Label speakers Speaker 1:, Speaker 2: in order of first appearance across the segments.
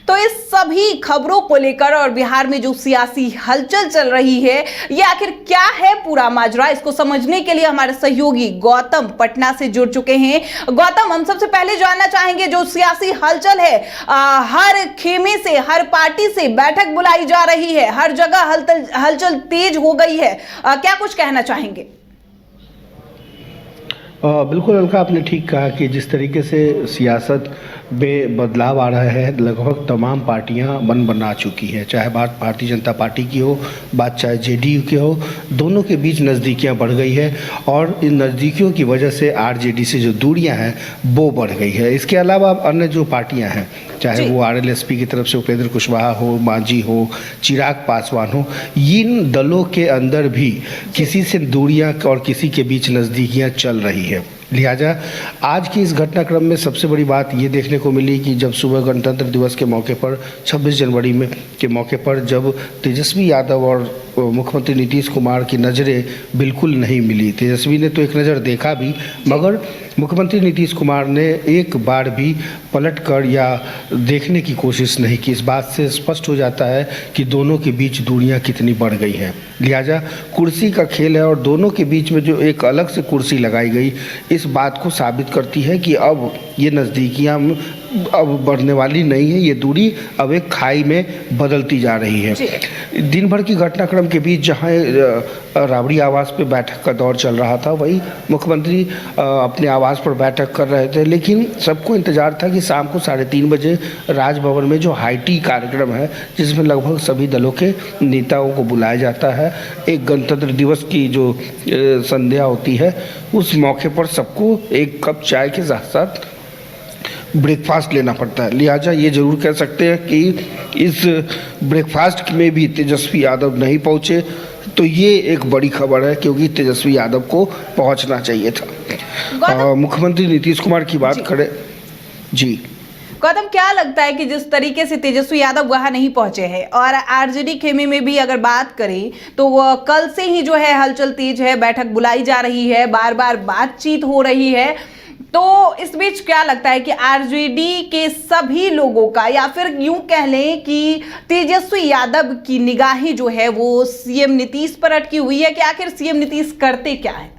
Speaker 1: तो इस सभी खबरों को लेकर और बिहार में जो सियासी हलचल चल रही है, ये आखिर क्या है पूरा माजरा, इसको समझने के लिए हमारे सहयोगी गौतम पटना से जुड़ चुके हैं। गौतम, हम सबसे पहले जानना चाहेंगे जो सियासी हलचल है, हर खेमे से, हर पार्टी से बैठक बुलाई जा रही है, हर जगह हलचल तेज हो गई है, क्या कुछ कहना चाहेंगे?
Speaker 2: बिल्कुल अलका, आपने ठीक कहा कि जिस तरीके से सियासत में बदलाव आ रहा है, लगभग तमाम पार्टियां बन बना चुकी हैं, चाहे बात भारतीय जनता पार्टी की हो, बात चाहे जेडीयू की हो, दोनों के बीच नज़दीकियां बढ़ गई है और इन नज़दीकियों की वजह से आरजेडी से जो दूरियां हैं वो बढ़ गई है। इसके अलावा अन्य जो पार्टियां हैं, चाहे वो आरएलएसपी की तरफ से उपेंद्र कुशवाहा हो, मांझी हो, चिराग पासवान हो, इन दलों के अंदर भी किसी से दूरियां और किसी के बीच नज़दीकियां चल रही है। लिहाजा आज की इस घटनाक्रम में सबसे बड़ी बात ये देखने को मिली कि जब सुबह गणतंत्र दिवस के मौके पर 26 जनवरी में के मौके पर जब तेजस्वी यादव और मुख्यमंत्री नीतीश कुमार की नज़रें बिल्कुल नहीं मिली। तेजस्वी ने तो एक नज़र देखा भी, मगर मुख्यमंत्री नीतीश कुमार ने एक बार भी पलटकर या देखने की कोशिश नहीं की। इस बात से स्पष्ट हो जाता है कि दोनों के बीच दूरियां कितनी बढ़ गई हैं। लिहाजा कुर्सी का खेल है और दोनों के बीच में जो एक अलग से कुर्सी लगाई गई, इस बात को साबित करती है कि अब ये नज़दीकियां अब बढ़ने वाली नहीं है, ये दूरी अब एक खाई में बदलती जा रही है। दिन भर की घटनाक्रम के बीच जहां राबड़ी आवास पे बैठक का दौर चल रहा था, वही मुख्यमंत्री अपने आवास पर बैठक कर रहे थे, लेकिन सबको इंतजार था कि शाम को 3:30 बजे राजभवन में जो हाईटी कार्यक्रम है, जिसमें लगभग सभी दलों के नेताओं को बुलाया जाता है, एक गणतंत्र दिवस की जो संध्या होती है, उस मौके पर सबको एक कप चाय के साथ साथ ब्रेकफास्ट लेना पड़ता है। लिहाजा ये ज़रूर कह सकते हैं कि इस ब्रेकफास्ट में भी तेजस्वी यादव नहीं पहुँचे, तो ये एक बड़ी खबर है, क्योंकि तेजस्वी यादव को पहुँचना चाहिए था। मुख्यमंत्री नीतीश कुमार की बात करें जी।
Speaker 1: गौतम, क्या लगता है कि जिस तरीके से तेजस्वी यादव वहां नहीं पहुंचे हैं और आरजेडी खेमे में भी अगर बात करें तो वो कल से ही जो है हलचल तेज है, बैठक बुलाई जा रही है, बार बार बातचीत हो रही है, तो इस बीच क्या लगता है कि आरजेडी के सभी लोगों का, या फिर यूं कह लें कि तेजस्वी यादव की निगाहें जो है वो सीएम नीतीश पर अटकी हुई है कि आखिर सीएम नीतीश करते क्या है?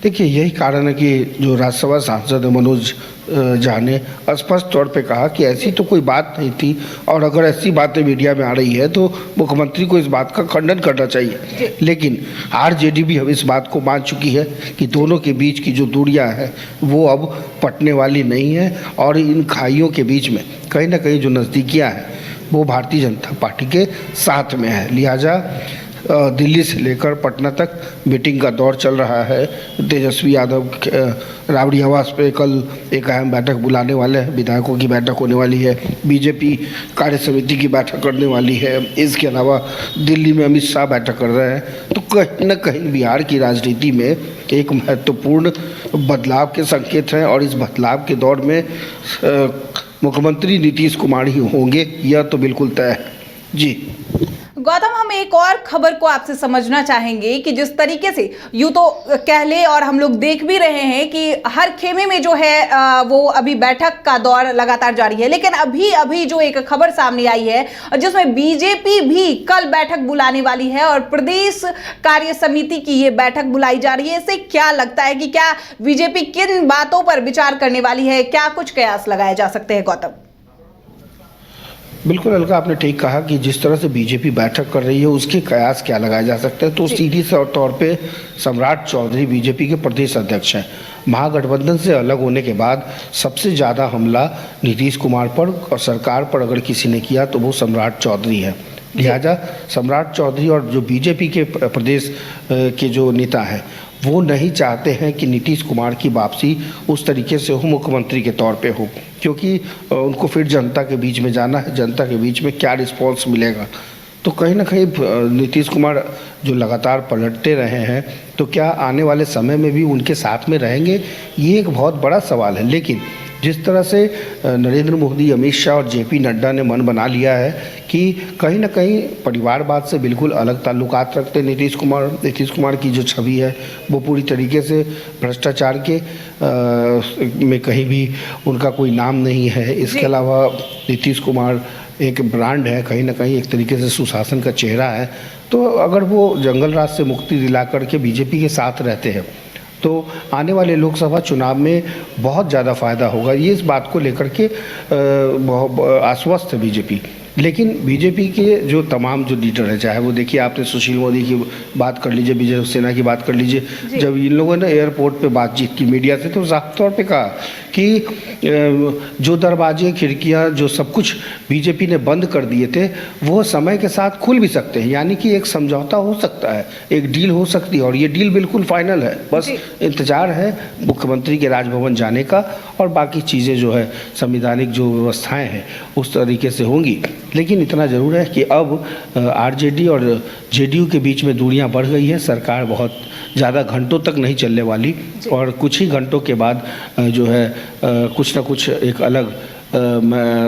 Speaker 2: देखिए, यही कारण है कि जो राज्यसभा सांसद मनोज झा ने स्पष्ट तौर पे कहा कि ऐसी तो कोई बात नहीं थी, और अगर ऐसी बातें मीडिया में आ रही है तो मुख्यमंत्री को इस बात का खंडन करना चाहिए। लेकिन आरजेडी भी अब इस बात को मान चुकी है कि दोनों के बीच की जो दूरियां हैं वो अब पटने वाली नहीं है, और इन खाइयों के बीच में कहीं ना कहीं जो नज़दीकियाँ हैं वो भारतीय जनता पार्टी के साथ में है। लिहाजा दिल्ली से लेकर पटना तक मीटिंग का दौर चल रहा है। तेजस्वी यादव राबड़ी आवास पे कल एक अहम बैठक बुलाने वाले हैं, विधायकों की बैठक होने वाली है, बीजेपी कार्य समिति की बैठक करने वाली है, इसके अलावा दिल्ली में अमित शाह बैठक कर रहे हैं। तो कहीं न कहीं बिहार की राजनीति में एक महत्वपूर्ण बदलाव के संकेत हैं, और इस बदलाव के दौर में मुख्यमंत्री नीतीश कुमार ही होंगे, यह तो बिल्कुल तय है जी।
Speaker 1: गौतम, हम एक और खबर को आपसे समझना चाहेंगे कि जिस तरीके से यूं तो कह ले, और हम लोग देख भी रहे हैं कि हर खेमे में जो है वो अभी बैठक का दौर लगातार जारी है, लेकिन अभी जो एक खबर सामने आई है जिसमें बीजेपी भी कल बैठक बुलाने वाली है और प्रदेश कार्य समिति की ये बैठक बुलाई जा रही है, इससे क्या लगता है कि क्या बीजेपी किन बातों पर विचार करने वाली है, क्या कुछ कयास लगाए जा सकते हैं? गौतम,
Speaker 2: बिल्कुल अलका, आपने ठीक कहा कि जिस तरह से बीजेपी बैठक कर रही है उसके कयास क्या लगाए जा सकते हैं। तो सीधी तौर पे सम्राट चौधरी बीजेपी के प्रदेश अध्यक्ष हैं। महागठबंधन से अलग होने के बाद सबसे ज़्यादा हमला नीतीश कुमार पर और सरकार पर अगर किसी ने किया तो वो सम्राट चौधरी है। लिहाजा सम्राट चौधरी और जो बीजेपी के प्रदेश के जो नेता हैं वो नहीं चाहते हैं कि नीतीश कुमार की वापसी उस तरीके से हो, मुख्यमंत्री के तौर पे हो, क्योंकि उनको फिर जनता के बीच में जाना है, जनता के बीच में क्या रिस्पॉन्स मिलेगा। तो कहीं ना कहीं नीतीश कुमार जो लगातार पलटते रहे हैं, तो क्या आने वाले समय में भी उनके साथ में रहेंगे, ये एक बहुत बड़ा सवाल है। लेकिन जिस तरह से नरेंद्र मोदी, अमित शाह और जेपी नड्डा ने मन बना लिया है कि कहीं ना कहीं परिवारवाद से बिल्कुल अलग ताल्लुकात रखते नीतीश कुमार की जो छवि है वो पूरी तरीके से भ्रष्टाचार के में कहीं भी उनका कोई नाम नहीं है। इसके अलावा नीतीश कुमार एक ब्रांड है, कहीं ना कहीं एक तरीके से सुशासन का चेहरा है। तो अगर वो जंगल राज से मुक्ति दिला करके बीजेपी के साथ रहते हैं तो आने वाले लोकसभा चुनाव में बहुत ज़्यादा फायदा होगा। ये इस बात को लेकर के आश्वस्त है बीजेपी। लेकिन बीजेपी के जो तमाम जो लीडर हैं, चाहे वो देखिए आपने सुशील मोदी की बात कर लीजिए, विजय सेना की बात कर लीजिए, जब इन लोगों ने एयरपोर्ट पे बातचीत की मीडिया से तो साफ तौर पे कहा कि जो दरवाजे खिड़कियां जो सब कुछ बीजेपी ने बंद कर दिए थे वो समय के साथ खुल भी सकते हैं, यानी कि एक समझौता हो सकता है, एक डील हो सकती है और ये डील बिल्कुल फाइनल है। बस इंतजार है मुख्यमंत्री के राजभवन जाने का और बाकी चीज़ें जो है संवैधानिक जो व्यवस्थाएं हैं उस तरीके से होंगी। लेकिन इतना ज़रूर है कि अब आरजेडी और जेडीयू के बीच में दूरियां बढ़ गई है। सरकार बहुत ज़्यादा घंटों तक नहीं चलने वाली और कुछ ही घंटों के बाद जो है कुछ ना कुछ एक अलग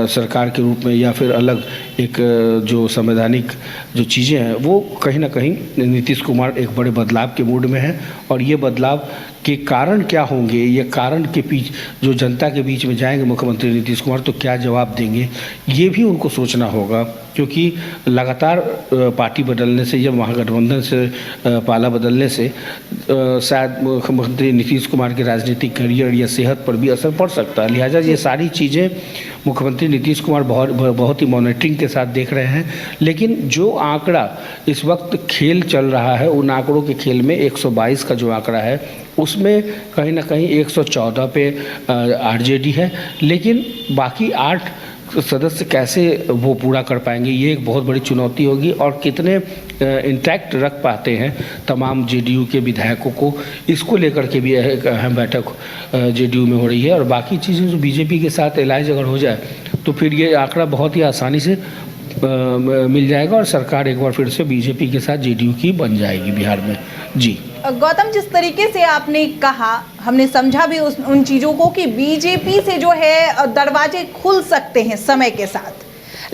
Speaker 2: सरकार के रूप में या फिर अलग एक जो संवैधानिक जो चीज़ें हैं वो कहीं ना कहीं नीतीश कुमार एक बड़े बदलाव के मूड में है। और ये बदलाव के कारण क्या होंगे, ये कारण के बीच जो जनता के बीच में जाएंगे मुख्यमंत्री नीतीश कुमार तो क्या जवाब देंगे, ये भी उनको सोचना होगा। क्योंकि लगातार पार्टी बदलने से या महागठबंधन से पाला बदलने से शायद मुख्यमंत्री नीतीश कुमार के राजनीतिक करियर या सेहत पर भी असर पड़ सकता है। लिहाजा ये सारी चीज़ें मुख्यमंत्री नीतीश कुमार बहुत ही मॉनिटरिंग के साथ देख रहे हैं। लेकिन जो आंकड़ा इस वक्त खेल चल रहा है उन आंकड़ों के खेल में 122 का जो आंकड़ा है उसमें कहीं ना कहीं 114 पे आरजेडी है, लेकिन बाकी 8 सदस्य कैसे वो पूरा कर पाएंगे ये एक बहुत बड़ी चुनौती होगी। और कितने इंटैक्ट रख पाते हैं तमाम जेडीयू के विधायकों को, इसको लेकर के भी एक अहम बैठक जेडीयू में हो रही है। और बाकी चीज़ें जो बीजेपी के साथ एलाइज अगर हो जाए तो फिर ये आंकड़ा बहुत ही आसानी से मिल जाएगा और सरकार एक बार फिर से बीजेपी के साथ जेडीयू की बन जाएगी बिहार में। जी
Speaker 1: गौतम, जिस तरीके से आपने कहा हमने समझा भी उन चीज़ों को कि बीजेपी से जो है दरवाजे खुल सकते हैं समय के साथ।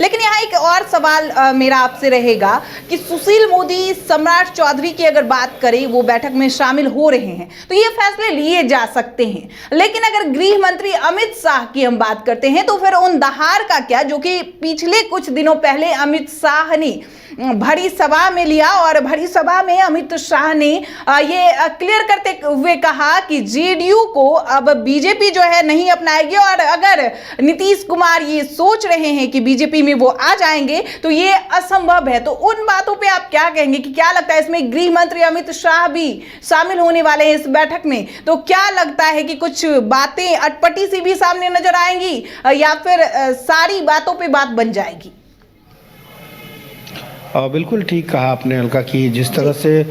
Speaker 1: लेकिन यहाँ एक और सवाल मेरा आपसे रहेगा कि सुशील मोदी, सम्राट चौधरी की अगर बात करें वो बैठक में शामिल हो रहे हैं तो ये फैसले लिए जा सकते हैं। लेकिन अगर गृह मंत्री अमित शाह की हम बात करते हैं तो फिर उन दहाड़ का क्या, जो कि पिछले कुछ दिनों पहले अमित शाह ने भरी सभा में लिया और भरी सभा में अमित शाह ने ये क्लियर करते हुए कहा कि जेडीयू को अब बीजेपी जो है नहीं अपनाएगी और अगर नीतीश कुमार ये सोच रहे हैं कि बीजेपी में वो आ जाएंगे तो ये असंभव है। तो उन बातों पे आप क्या कहेंगे कि क्या लगता है इसमें गृह मंत्री अमित शाह भी शामिल होने वाले हैं इस बैठक में? तो क्या लगता है कि कुछ बातें अटपटी सी भी सामने नजर आएंगी या फिर सारी बातों पे बात बन जाएगी?
Speaker 2: बिल्कुल ठीक कहा आपने अलका कि जिस तरह से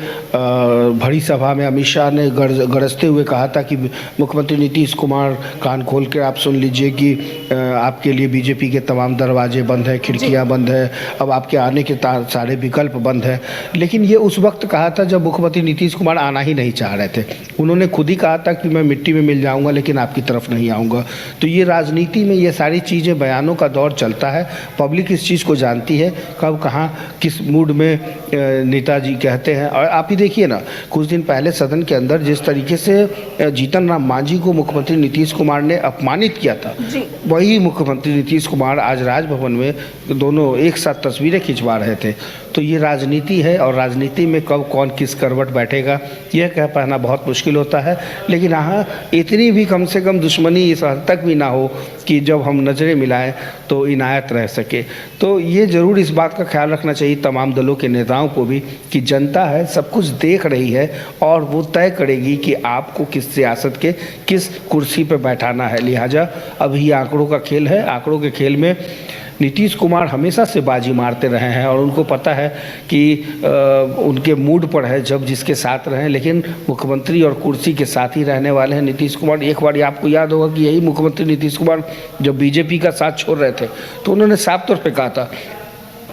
Speaker 2: भरी सभा में अमित शाह ने गरजते हुए कहा था कि मुख्यमंत्री नीतीश कुमार कान खोल कर आप सुन लीजिए कि आपके लिए बीजेपी के तमाम दरवाजे बंद हैं, खिड़कियां बंद हैं, अब आपके आने के सारे विकल्प बंद हैं। लेकिन ये उस वक्त कहा था जब मुख्यमंत्री नीतीश कुमार आना ही नहीं चाह रहे थे। उन्होंने खुद ही कहा था कि मैं मिट्टी में मिल जाऊँगा लेकिन आपकी तरफ नहीं आऊँगा। तो ये राजनीति में ये सारी चीज़ें, बयानों का दौर चलता है। पब्लिक इस चीज़ को जानती है कब कहाँ किस मूड में नेताजी कहते हैं। और आप ही देखिए ना, कुछ दिन पहले सदन के अंदर जिस तरीके से जीतन राम मांझी को मुख्यमंत्री नीतीश कुमार ने अपमानित किया था, वही मुख्यमंत्री नीतीश कुमार आज राजभवन में दोनों एक साथ तस्वीरें खिंचवा रहे थे। तो ये राजनीति है और राजनीति में कब कौन किस करवट बैठेगा यह कह पाना बहुत मुश्किल होता है। लेकिन हाँ, इतनी भी कम से कम दुश्मनी इस हद तक भी ना हो कि जब हम नज़रें मिलाएं तो इनायत रह सके। तो ये ज़रूर इस बात का ख्याल रखना चाहिए तमाम दलों के नेताओं को भी कि जनता है, सब कुछ देख रही है और वो तय करेगी कि आपको किस सियासत के किस कुर्सी पर बैठाना है। लिहाजा अभी आंकड़ों का खेल है। आंकड़ों के खेल में नीतीश कुमार हमेशा से बाजी मारते रहे हैं और उनको पता है कि उनके मूड पर है जब जिसके साथ रहें, लेकिन मुख्यमंत्री और कुर्सी के साथ ही रहने वाले हैं नीतीश कुमार। एक बार आपको याद होगा कि यही मुख्यमंत्री नीतीश कुमार जब बीजेपी का साथ छोड़ रहे थे तो उन्होंने साफ तौर पे कहा था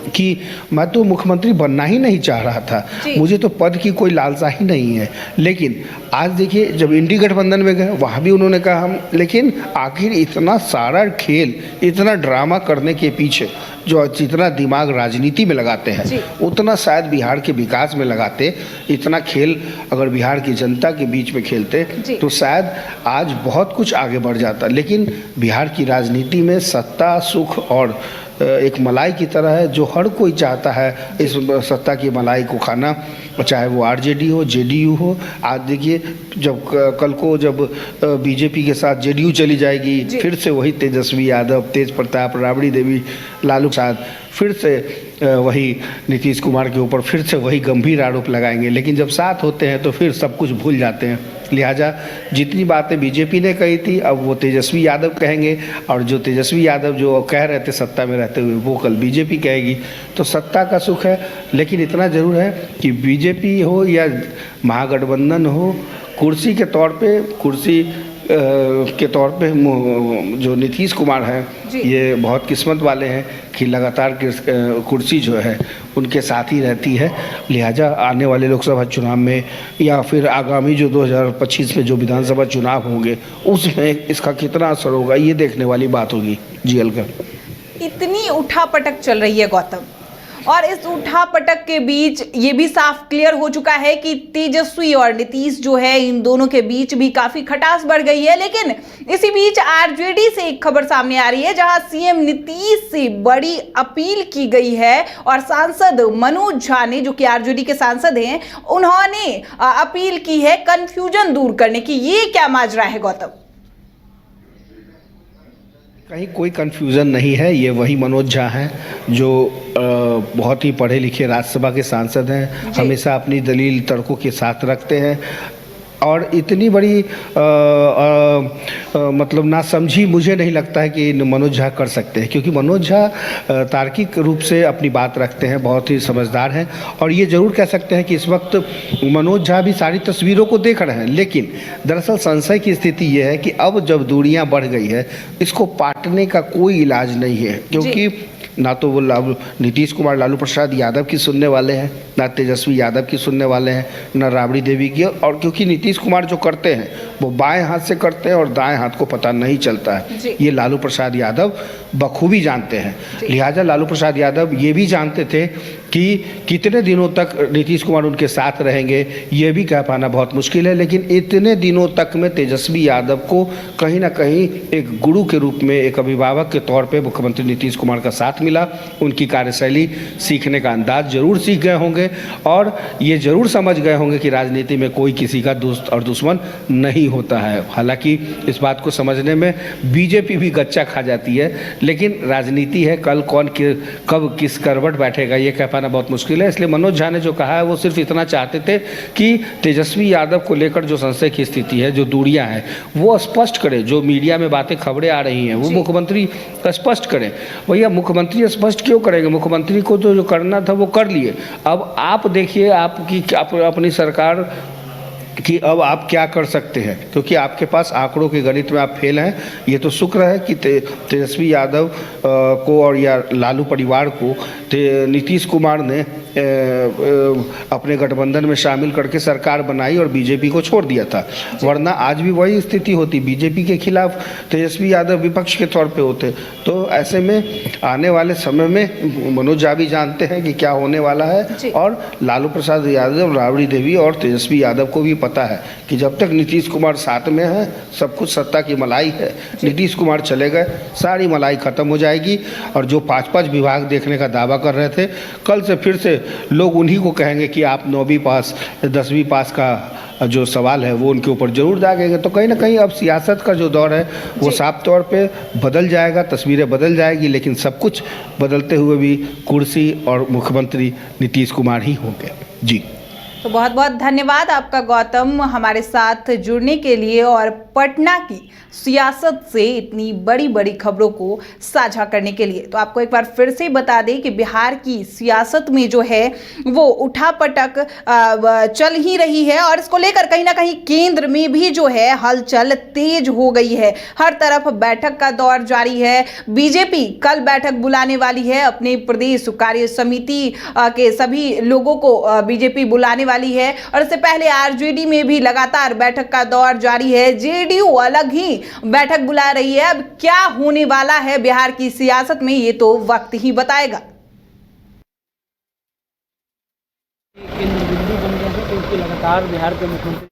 Speaker 2: कि मैं तो मुख्यमंत्री बनना ही नहीं चाह रहा था, मुझे तो पद की कोई लालसा ही नहीं है। लेकिन आज देखिए, जब इंडी गठबंधन में गए वहाँ भी उन्होंने कहा हम, लेकिन आखिर इतना सारा खेल, इतना ड्रामा करने के पीछे जो जितना दिमाग राजनीति में लगाते हैं उतना शायद बिहार के विकास में लगाते। इतना खेल अगर बिहार की जनता के बीच में खेलते तो शायद आज बहुत कुछ आगे बढ़ जाता। लेकिन बिहार की राजनीति में सत्ता, सुख और एक मलाई की तरह है जो हर कोई चाहता है इस सत्ता की मलाई को खाना, चाहे वो आरजेडी हो, जेडीयू हो। आज देखिए, जब कल को जब बीजेपी के साथ जेडीयू चली जाएगी, फिर से वही तेजस्वी यादव, तेज प्रताप, राबड़ी देवी, लालू प्रसाद फिर से वही नीतीश कुमार के ऊपर फिर से वही गंभीर आरोप लगाएंगे। लेकिन जब साथ होते हैं तो फिर सब कुछ भूल जाते हैं। लिहाजा जितनी बातें बीजेपी ने कही थी अब वो तेजस्वी यादव कहेंगे, और जो तेजस्वी यादव जो कह रहे थे सत्ता में रहते हुए वो कल बीजेपी कहेगी। तो सत्ता का सुख है, लेकिन इतना ज़रूर है कि बीजेपी हो या महागठबंधन हो, कुर्सी के तौर पे, कुर्सी के तौर पे जो नीतीश कुमार हैं ये बहुत किस्मत वाले हैं कि लगातार कुर्सी जो है उनके साथ ही रहती है। लिहाजा आने वाले लोकसभा चुनाव में या फिर आगामी जो 2025 में जो विधानसभा चुनाव होंगे उसमें इसका कितना असर होगा ये देखने वाली बात होगी। जी अलका,
Speaker 1: इतनी उठापटक चल रही है गौतम, और इस उठापटक के बीच ये भी साफ क्लियर हो चुका है कि तेजस्वी और नीतीश जो है इन दोनों के बीच भी काफी खटास बढ़ गई है। लेकिन इसी बीच आरजेडी से एक खबर सामने आ रही है जहां सीएम नीतीश से बड़ी अपील की गई है, और सांसद मनोज झा ने, जो कि आरजेडी के सांसद हैं, उन्होंने अपील की है कंफ्यूजन दूर करने की। ये क्या माजरा है गौतम?
Speaker 2: कहीं कोई कन्फ्यूज़न नहीं है, ये वही मनोज झा हैं जो बहुत ही पढ़े लिखे राज्यसभा के सांसद हैं, हमेशा अपनी दलील तर्कों के साथ रखते हैं, और इतनी बड़ी मतलब नासमझी मुझे नहीं लगता है कि मनोज झा कर सकते हैं, क्योंकि मनोज झा तार्किक रूप से अपनी बात रखते हैं, बहुत ही समझदार हैं। और ये ज़रूर कह सकते हैं कि इस वक्त मनोज झा भी सारी तस्वीरों को देख रहे हैं, लेकिन दरअसल संशय की स्थिति ये है कि अब जब दूरियां बढ़ गई है इसको पाटने का कोई इलाज नहीं है, क्योंकि ना तो वो नीतीश कुमार लालू प्रसाद यादव की सुनने वाले हैं, ना तेजस्वी यादव की सुनने वाले हैं, ना राबड़ी देवी की। और क्योंकि नीतीश कुमार जो करते हैं वो बाएं हाथ से करते हैं और दाएं हाथ को पता नहीं चलता है, ये लालू प्रसाद यादव बखूबी जानते हैं। लिहाजा लालू प्रसाद यादव ये भी जानते थे कि कितने दिनों तक नीतीश कुमार उनके साथ रहेंगे ये भी कह पाना बहुत मुश्किल है, लेकिन इतने दिनों तक में तेजस्वी यादव को कहीं ना कहीं एक गुरु के रूप में, एक अभिभावक के तौर पे मुख्यमंत्री नीतीश कुमार का साथ मिला। उनकी कार्यशैली सीखने का अंदाज जरूर सीख गए होंगे, और ये जरूर समझ गए होंगे कि राजनीति में कोई किसी का दोस्त और दुश्मन नहीं होता है। हालांकि इस बात को समझने में बीजेपी भी गच्चा खा जाती है, लेकिन राजनीति है, कल कौन कब किस करवट बैठेगा ये कह पाना बहुत मुश्किल है। इसलिए मनोज झा ने जो कहा है वो सिर्फ इतना चाहते थे कि तेजस्वी यादव को लेकर जो संशय की स्थिति है, जो दूरियां हैं, वो स्पष्ट करें। जो मीडिया में बातें खबरें आ रही हैं वो मुख्यमंत्री स्पष्ट करें। भैया मुख्यमंत्री स्पष्ट क्यों करेंगे? मुख्यमंत्री को तो जो करना था वो कर लिए। अब आप देखिए आपकी अपनी सरकार कि अब आप क्या कर सकते हैं, क्योंकि आपके पास आंकड़ों के गणित में आप फेल हैं। ये तो शुक्र है कि तेजस्वी यादव को और या लालू परिवार को नीतीश कुमार ने अपने गठबंधन में शामिल करके सरकार बनाई और बीजेपी को छोड़ दिया था, वरना आज भी वही स्थिति होती, बीजेपी के खिलाफ तेजस्वी यादव विपक्ष के तौर पे होते। तो ऐसे में आने वाले समय में मनोज झा भी जानते हैं कि क्या होने वाला है, और लालू प्रसाद यादव, राबड़ी देवी और तेजस्वी यादव को भी पता है कि जब तक नीतीश कुमार साथ में है सब कुछ सत्ता की मलाई है। नीतीश कुमार चले गए सारी मलाई खत्म हो जाएगी, और जो 5-5 विभाग देखने का दावा कर रहे थे, कल से फिर से लोग उन्हीं को कहेंगे कि आप 9वीं पास 10वीं पास का जो सवाल है वो उनके ऊपर जरूर दागेंगे। तो कहीं ना कहीं अब सियासत का जो दौर है वो साफ तौर पे बदल जाएगा, तस्वीरें बदल जाएगी, लेकिन सब कुछ बदलते हुए भी कुर्सी और मुख्यमंत्री नीतीश कुमार ही होंगे। जी
Speaker 1: तो बहुत बहुत धन्यवाद आपका गौतम, हमारे साथ जुड़ने के लिए और पटना की सियासत से इतनी बड़ी बड़ी खबरों को साझा करने के लिए। तो आपको एक बार फिर से बता दें कि बिहार की सियासत में जो है वो उठापटक चल ही रही है और इसको लेकर कहीं ना कहीं केंद्र में भी जो है हलचल तेज हो गई है। हर तरफ बैठक का दौर जारी है। बीजेपी कल बैठक बुलाने वाली है, अपने प्रदेश कार्य समिति के सभी लोगों को बीजेपी बुलाने वाली है और इससे पहले आरजेडी में भी लगातार बैठक का दौर जारी है। जेडीयू अलग ही बैठक बुला रही है। अब क्या होने वाला है बिहार की सियासत में, ये तो वक्त ही बताएगा।
Speaker 3: केंद्र बिंदु बन गए हैं क्योंकि लगातार बिहार के मुख्यमंत्री